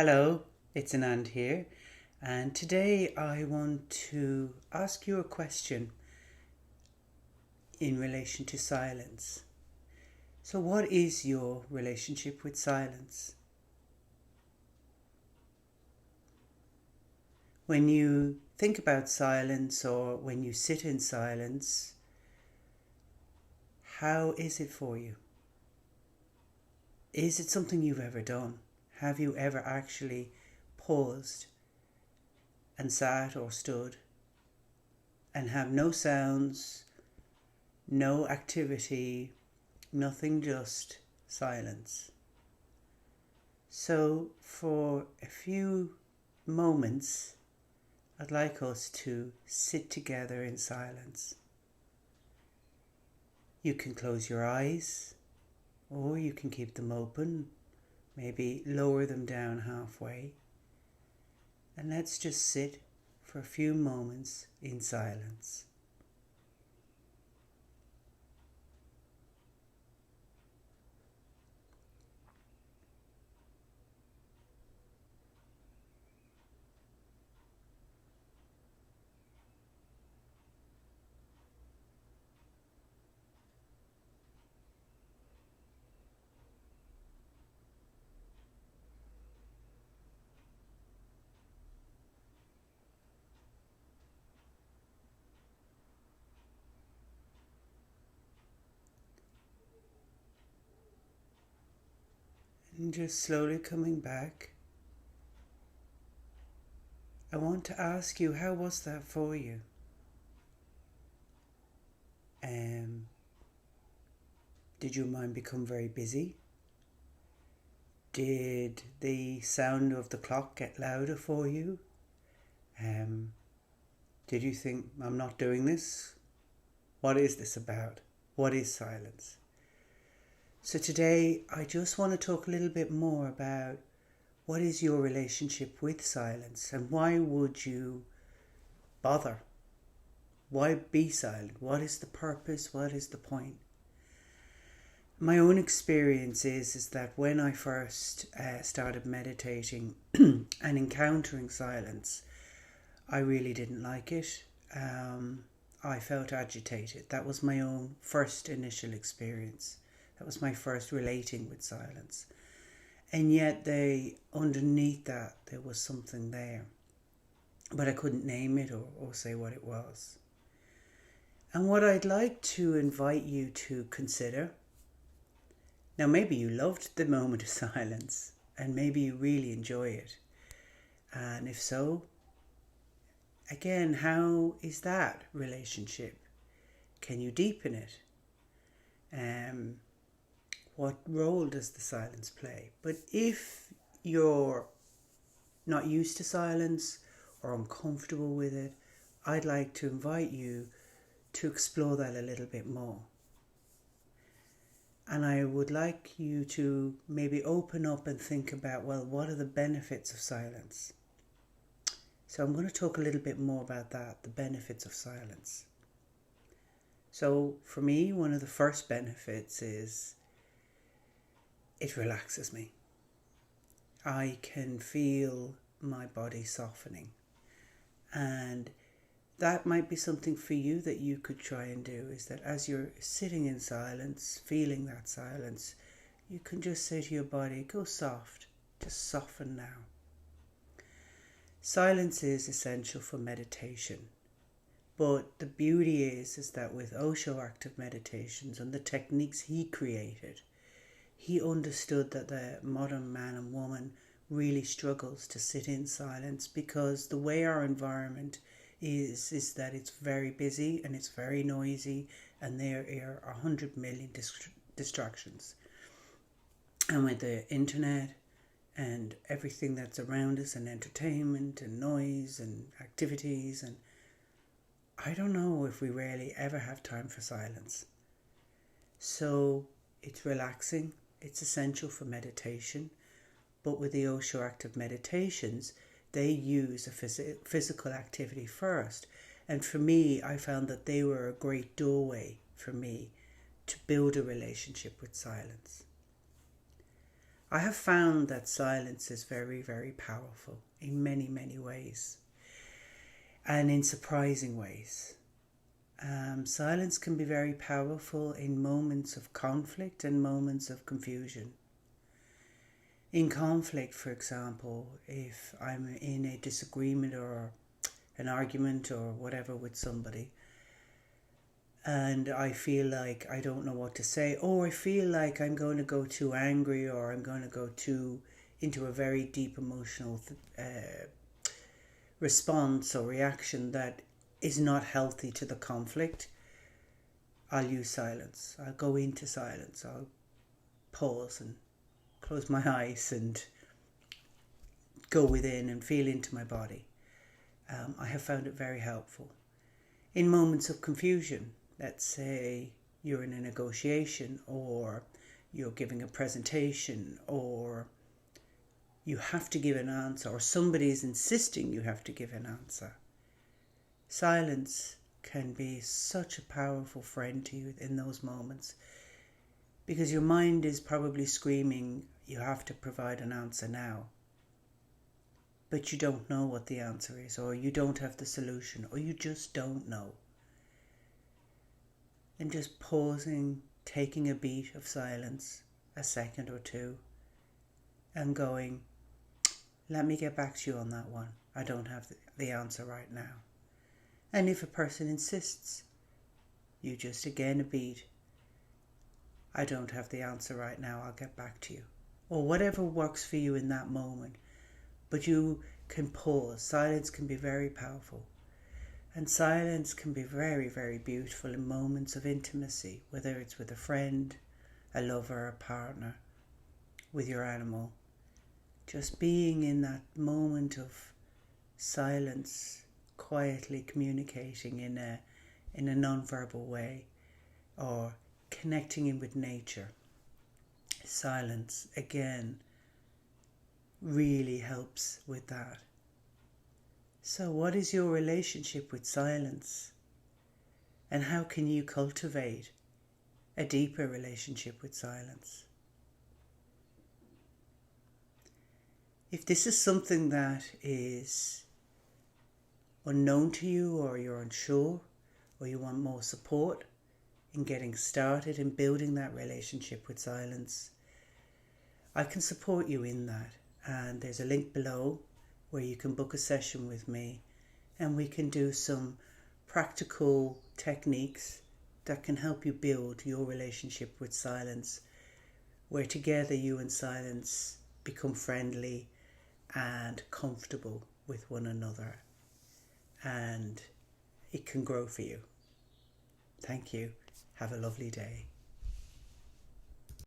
Hello, it's Anand here, and today I want to ask you a question in relation to silence. So, what is your relationship with silence? When you think about silence or when you sit in silence, how is it for you? Is it something you've ever done? Have you ever actually paused and sat or stood and have no sounds, no activity, nothing, just silence? So, for a few moments, I'd like us to sit together in silence. You can close your eyes, or you can keep them open, maybe lower them down halfway, and let's just sit for a few moments in silence. And just slowly coming back, I want to ask you, how was that for you? Did your mind become very busy? Did the sound of the clock get louder for you? Um, did you think, I'm not doing this? What is this about? What is silence? So today I just want to talk a little bit more about what is your relationship with silence and why would you bother? Why be silent? What is the purpose? What is the point? My own experience is that when I first started meditating and encountering silence, I really didn't like it. I felt agitated. That was my own first initial experience. That was my first relating with silence. And yet underneath that, there was something there. But I couldn't name it or say what it was. And what I'd like to invite you to consider, now maybe you loved the moment of silence and maybe you really enjoy it. And if so, again, how is that relationship? Can you deepen it? What role does the silence play? But if you're not used to silence or uncomfortable with it, I'd like to invite you to explore that a little bit more. And I would like you to maybe open up and think about, well, what are the benefits of silence? So I'm going to talk a little bit more about that, the benefits of silence. So for me, one of the first benefits is it relaxes me. I can feel my body softening. And that might be something for you that you could try and do, is that as you're sitting in silence, feeling that silence, you can just say to your body, go soft, just soften now. Silence is essential for meditation. But the beauty is that with Osho active meditations and the techniques he created, he understood that the modern man and woman really struggles to sit in silence because the way our environment is that it's very busy and it's very noisy and there are 100 million distractions. And with the internet and everything that's around us and entertainment and noise and activities, and I don't know if we really ever have time for silence. So it's relaxing, it's essential for meditation. But with the Osho active meditations, they use a physical activity first. And for me, I found that they were a great doorway for me to build a relationship with silence. I have found that silence is very, very powerful in many, many ways, and in surprising ways. Silence can be very powerful in moments of conflict and moments of confusion. In conflict, for example, if I'm in a disagreement or an argument or whatever with somebody, and I feel like I don't know what to say, or I feel like I'm going to go too angry, or I'm going to go into a very deep emotional response or reaction that is not healthy to the conflict, I'll use silence. I'll go into silence. I'll pause and close my eyes and go within and feel into my body. I have found it very helpful. In moments of confusion, let's say you're in a negotiation, or you're giving a presentation, or you have to give an answer, or somebody is insisting you have to give an answer. Silence can be such a powerful friend to you in those moments, because your mind is probably screaming, you have to provide an answer now. But you don't know what the answer is, or you don't have the solution, or you just don't know. And just pausing, taking a beat of silence, a second or two, and going, let me get back to you on that one. I don't have the answer right now. And if a person insists, you just again a beat. I don't have the answer right now, I'll get back to you. Or whatever works for you in that moment. But you can pause. Silence can be very powerful. And silence can be very, very beautiful in moments of intimacy, whether it's with a friend, a lover, a partner, with your animal. Just being in that moment of silence, quietly communicating in a non-verbal way, or connecting in with nature. Silence, again, really helps with that. So what is your relationship with silence? And how can you cultivate a deeper relationship with silence? If this is something that is unknown to you, or you're unsure, or you want more support in getting started in building that relationship with silence, I can support you in that. And there's a link below where you can book a session with me, and we can do some practical techniques that can help you build your relationship with silence, where together you and silence become friendly and comfortable with one another, and it can grow for you. Thank you. Have a lovely day.